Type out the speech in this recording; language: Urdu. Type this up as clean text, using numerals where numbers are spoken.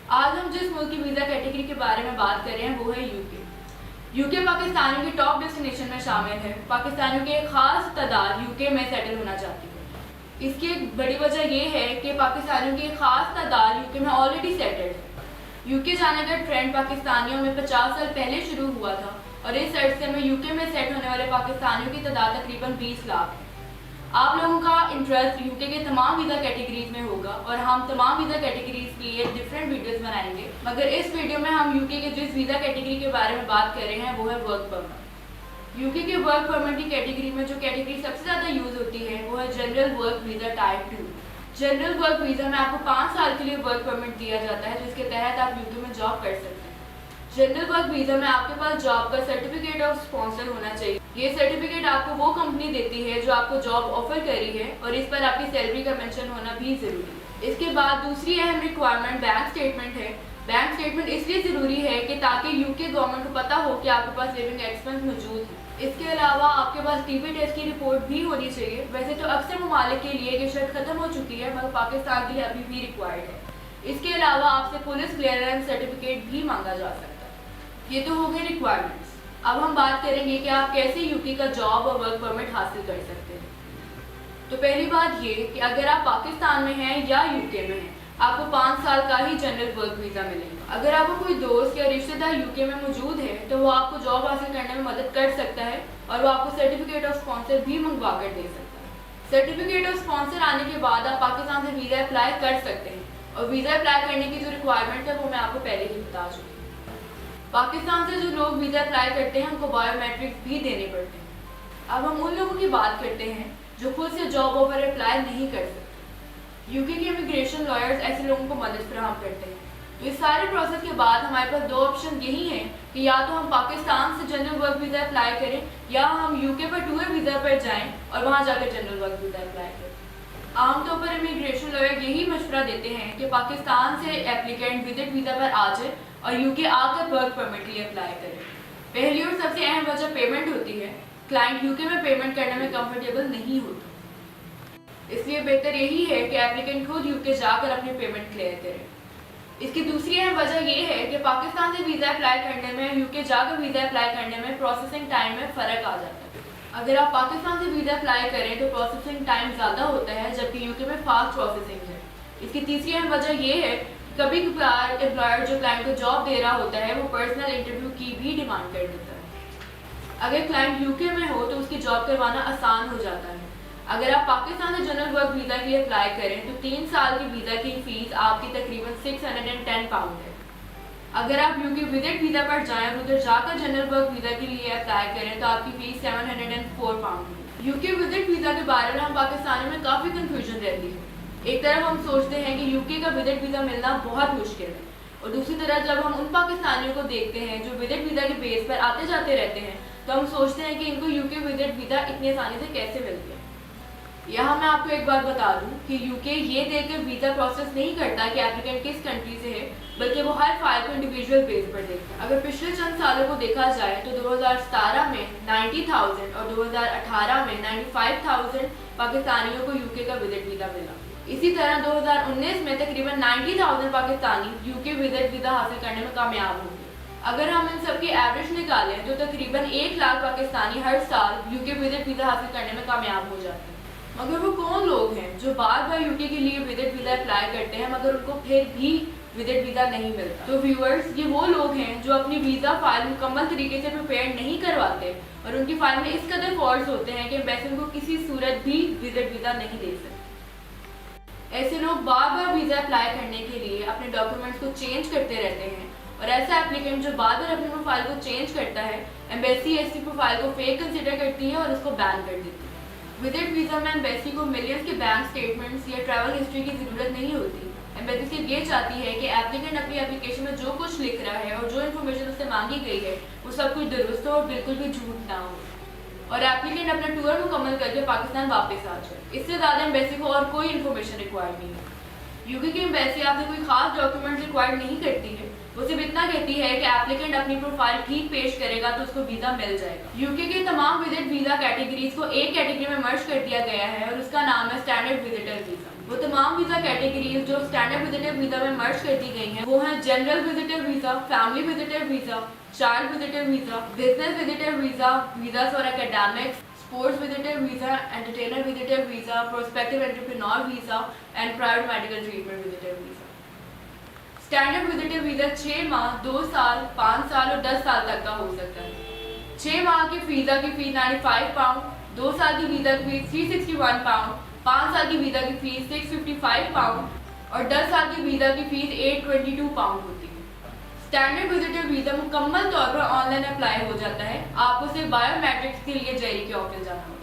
آج ہم جس ملک کی ویزا کیٹیگری کے بارے میں بات کر رہے ہیں وہ ہے یوکے۔ یوکے پاکستانیوں کی ٹاپ ڈیسٹینیشن میں شامل ہے۔ پاکستانیوں کی ایک خاص تعداد یوکے میں سیٹل ہونا چاہتی ہے۔ اس کی ایک بڑی وجہ یہ ہے کہ پاکستانیوں کی ایک خاص تعداد یوکے میں آلریڈی سیٹلڈ ہے۔ یوکے جانے کا ٹرینڈ پاکستانیوں میں 50 سال پہلے شروع ہوا تھا اور اس عرصے میں یوکے میں سیٹ ہونے والے پاکستانیوں کی تعداد تقریباً 20 لاکھ ہے۔ آپ لوگوں کا انٹرسٹ یوکے کے تمام ویزا کیٹیگریز میں ہوگا اور ہم تمام ویزا کیٹیگریز کے لیے ڈفرینٹ ویڈیوز بنائیں گے، مگر اس ویڈیو میں ہم یوکے کے جس ویزا کیٹیگری کے بارے میں بات کر رہے ہیں وہ ہے ورک پرمٹ۔ یوکے کے ورک پرمٹ کی کیٹیگری میں جو کیٹیگری سب سے زیادہ یوز ہوتی ہے وہ ہے general work visa type 2۔ General work visa میں آپ کو 5 سال کے لیے ورک پرمٹ دیا جاتا ہے جس کے تحت آپ یوکے میں جاب کر سکتے ہیں۔ جنرل ورک ویزا میں آپ کے پاس جاب کا سرٹیفکیٹ آف اسپانسر ہونا چاہیے۔ یہ سرٹیفکیٹ آپ کو وہ کمپنی دیتی ہے جو آپ کو جاب آفر کری ہے اور اس پر آپ کی سیلری کا مینشن ہونا بھی ضروری ہے۔ اس کے بعد دوسری اہم ریکوائرمنٹ بینک اسٹیٹمنٹ ہے۔ بینک اسٹیٹمنٹ اس لیے ضروری ہے کہ تاکہ یوکے گورنمنٹ کو پتہ ہو کہ آپ کے پاس لیونگ ایکسپنس موجود ہے۔ اس کے علاوہ آپ کے پاس ٹی بی ٹیسٹ کی رپورٹ بھی ہونی چاہیے۔ ویسے تو اکثر ممالک کے لیے یہ شرط ختم ہو چکی ہے مگر پاکستان کے لیے ابھی بھی ریکوائرڈ ہے۔ اس کے علاوہ آپ سے پولیس کلیئرنس سرٹیفکیٹ بھی مانگا جا سکتا ہے۔ یہ تو ہو گئے ریکوائرمنٹس۔ اب ہم بات کریں گے کہ آپ کیسے یوکے کا جاب اور ورک پرمٹ حاصل کر سکتے ہیں۔ تو پہلی بات یہ کہ اگر آپ پاکستان میں ہیں یا یوکے میں ہیں آپ کو 5 سال کا ہی جنرل ورک ویزا ملے گا۔ اگر آپ کو کوئی دوست یا رشتہ دار یوکے میں موجود ہے تو وہ آپ کو جاب حاصل کرنے میں مدد کر سکتا ہے اور وہ آپ کو سرٹیفکیٹ آف اسپانسر بھی منگوا کر دے سکتا ہے۔ سرٹیفکیٹ آف اسپانسر آنے کے بعد آپ پاکستان سے ویزا اپلائی کر سکتے ہیں اور ویزا اپلائی کرنے کی جو ریکوائرمنٹ ہے وہ میں آپ کو پہلے ہی بتا چکی ہوں۔ پاکستان سے جو لوگ ویزا اپلائی کرتے ہیں ان کو بایو میٹرکس بھی دینے پڑتے ہیں۔ اب ہم ان لوگوں کی بات کرتے ہیں جو خود سے جاب آفر اپلائی نہیں کر سکتے۔ یوکے کے امیگریشن لائرز ایسے لوگوں کو مدد فراہم کرتے ہیں۔ تو اس سارے پروسیس کے بعد ہمارے پاس 2 آپشن یہی ہیں کہ یا تو ہم پاکستان سے جنرل ورک ویزا اپلائی کریں یا ہم یوکے پر ٹور ویزا پر جائیں اور وہاں جا کر جنرل ورک ویزا اپلائی کریں۔ عام طور پر امیگریشن لائر یہی مشورہ دیتے ہیں کہ پاکستان سے ایپلیکینٹ وزٹ ویزا پر آ جائے اور یوکے آ کر ورک پرمٹ لیے اپلائی کرے۔ پہلی اور سب سے اہم وجہ پیمنٹ ہوتی ہے۔ کلائنٹ یوکے میں پیمنٹ کرنے میں کمفرٹیبل نہیں ہوتا، اس لیے بہتر یہی ہے کہ ایپلیکینٹ خود یوکے جا کر اپنی پیمنٹ کلیئر کرے۔ اس کی دوسری اہم وجہ یہ ہے کہ پاکستان سے ویزا اپلائی کرنے میں یوکے جا کر ویزا اپلائی کرنے میں پروسیسنگ ٹائم میں فرق آ جاتا ہے۔ اگر آپ پاکستان سے ویزا اپلائی کریں تو پروسیسنگ ٹائم زیادہ ہوتا ہے جبکہ یوکے میں فاسٹ پروسیسنگ ہے۔ اس کی تیسری اہم وجہ یہ ہے کبھی کبھار امپلائر جو کلائنٹ کو جاب دے رہا ہوتا ہے وہ پرسنل انٹرویو کی بھی ڈیمانڈ کر دیتا ہے۔ اگر کلائنٹ یوکے میں ہو تو اس کی جاب کروانا آسان ہو جاتا ہے۔ اگر آپ پاکستان سے جنرل ورک ویزا کے لیے اپلائی کریں تو 3 سال کی ویزا کی فیس آپ کی تقریباً 610 پاؤنڈ ہے۔ اگر آپ یوکے وزٹ ویزا پر جائیں اور ادھر جا کر جنرل ورک ویزا کے لیے اپلائی کریں تو آپ کی فیس 704 پاؤنڈ ہے۔ یوکے وزٹ ویزا کے بارے میں ہم پاکستانیوں میں کافی کنفیوژن رہتی ہے۔ ایک طرف ہم سوچتے ہیں کہ یوکے کا وزٹ ویزا ملنا بہت مشکل ہے اور دوسری طرف جب ہم ان پاکستانیوں کو دیکھتے ہیں جو وزٹ ویزا کے بیس پر آتے جاتے رہتے ہیں تو ہم سوچتے ہیں کہ ان کو یوکے وزٹ ویزا اتنی آسانی سے کیسے مل گیا۔ یہاں میں آپ کو ایک بات بتا دوں کہ یوکے یہ دیکھ کر ویزا پروسیس نہیں کرتا کہ ایپلیکینٹ کس کنٹری سے ہے بلکہ وہ ہر فائل کو انڈیویجول بیس پر دیکھتا ہے۔ اگر پچھلے چند سالوں کو دیکھا جائے تو 2017 میں 90,000 اور 2018 میں 95,000 پاکستانیوں کو یوکے کا وزٹ ویزا ملا۔ اسی طرح 2019 میں تقریباً 90,000 پاکستانی یوکے وزٹ ویزا حاصل کرنے میں کامیاب ہوں گے۔ اگر ہم ان سب کی ایوریج نکالیں تو تقریباً 1 لاکھ پاکستانی ہر سال یوکے وزٹ ویزا حاصل کرنے میں کامیاب ہو جاتے ہیں۔ مگر وہ کون لوگ ہیں جو بار بار یوکے کے لیے وزٹ ویزا اپلائی کرتے ہیں مگر ان کو پھر بھی وزٹ ویزا نہیں ملتا؟ تو ویورز، یہ وہ لوگ ہیں جو اپنی ویزا فائل مکمل طریقے سے پریپیئر نہیں کرواتے اور ان کی فائل میں اس قدر فالٹس ہوتے ہیں کہ ایمبیسی ان کو کسی صورت بھی وزٹ ویزا نہیں دے سکتے۔ ایسے لوگ بار بار ویزا اپلائی کرنے کے لیے اپنے ڈاکیومنٹس کو چینج کرتے رہتے ہیں اور ایسا ایپلیکینٹ جو بار بار اپنی پروفائل کو چینج کرتا ہے ایمبیسی ایسی پروفائل کو فیک کنسیڈر کرتی ہے اور اس کو بین کر دیتی ہے۔ وزٹ ویزا میں ایمبیسی کو ملینز کے بینک سٹیٹمنٹس یا ٹریول ہسٹری کی ضرورت نہیں ہوتی۔ ایمبیسی صرف یہ چاہتی ہے کہ ایپلیکینٹ اپنی اپلیکیشن میں جو کچھ لکھ رہا ہے اور جو انفارمیشن اس سے مانگی گئی ہے وہ سب کچھ درست ہو اور بالکل بھی جھوٹ نہ ہو اور ایپلیکینٹ اپنا ٹور مکمل کر کے پاکستان واپس آ جائے۔ اس سے زیادہ ایمبیسی کو اور کوئی انفارمیشن ریکوائرڈ نہیں ہے۔ یوکے کی ایمبیسی آپ سے کوئی خاص ڈاکیومنٹ ریکوائرڈ نہیں کرتی ہے، وہ صرف اتنا کہتی ہے کہ ایپلیکینٹ اپنی پروفائل ٹھیک پیش کرے گا تو اس کو ویزا مل جائے گا۔ یوکے کے تمام وزٹ ویزا کیٹیگریز کو ایک کیٹیگری میں مرج کر دیا گیا ہے اور اس کا نام ہے اسٹینڈرڈ وزٹر ویزا۔ وہ تمام ویزا کیٹیگریز جو اسٹینڈرڈ وزٹر ویزا میں مرج کر دی گئی ہیں وہ ہیں general visitor visa, family visitor visa, child visitor visa, business visitor visa, visa for academics, sports visitor visa, entertainer visitor visa, prospective entrepreneur visa and private medical treatment visitor visa. Standard visitor visa 6 ماہ، 2 سال، 5 سال اور 10 سال تک کا ہو سکتا ہے۔ 6 ماہ کی ویزا کی فیس 95 پاؤنڈ، 2 سال کی ویزا کی فیس 361 پاؤنڈ، 5 سال کی ویزا کی فیس 655 پاؤنڈ اور 10 سال کی ویزا کی فیس 822 پاؤنڈ ہوتی ہے۔ اسٹینڈرڈ وزٹر ویزا مکمل طور پر آن لائن اپلائی ہو جاتا ہے، آپ کو صرف بایو میٹرکس کے لیے جیری کے آفس جانا ہوگا۔